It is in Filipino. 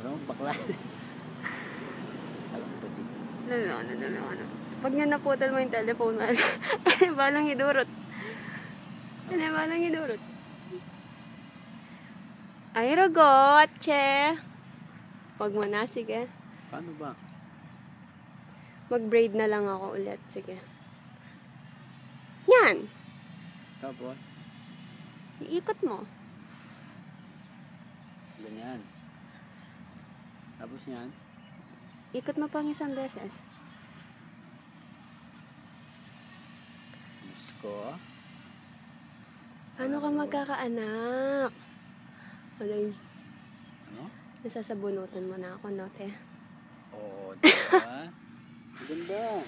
Parang bakla. Ano. Pag nga naputol mo yung telephone mo, balang idurot. Balang idurot. Ay, rogot, che. Wag mo na, sige. Paano ba? Mag-braid na lang ako ulit, sige. Yan! Tapos? Iikot mo. Ganyan. Tapos yan? Ikot mo pang isang beses. Diyos ko. Paano ka magkakaanak? Aray. Ano? Nasasabunutan mo na ako, no, te? Oo, diba? Maganda.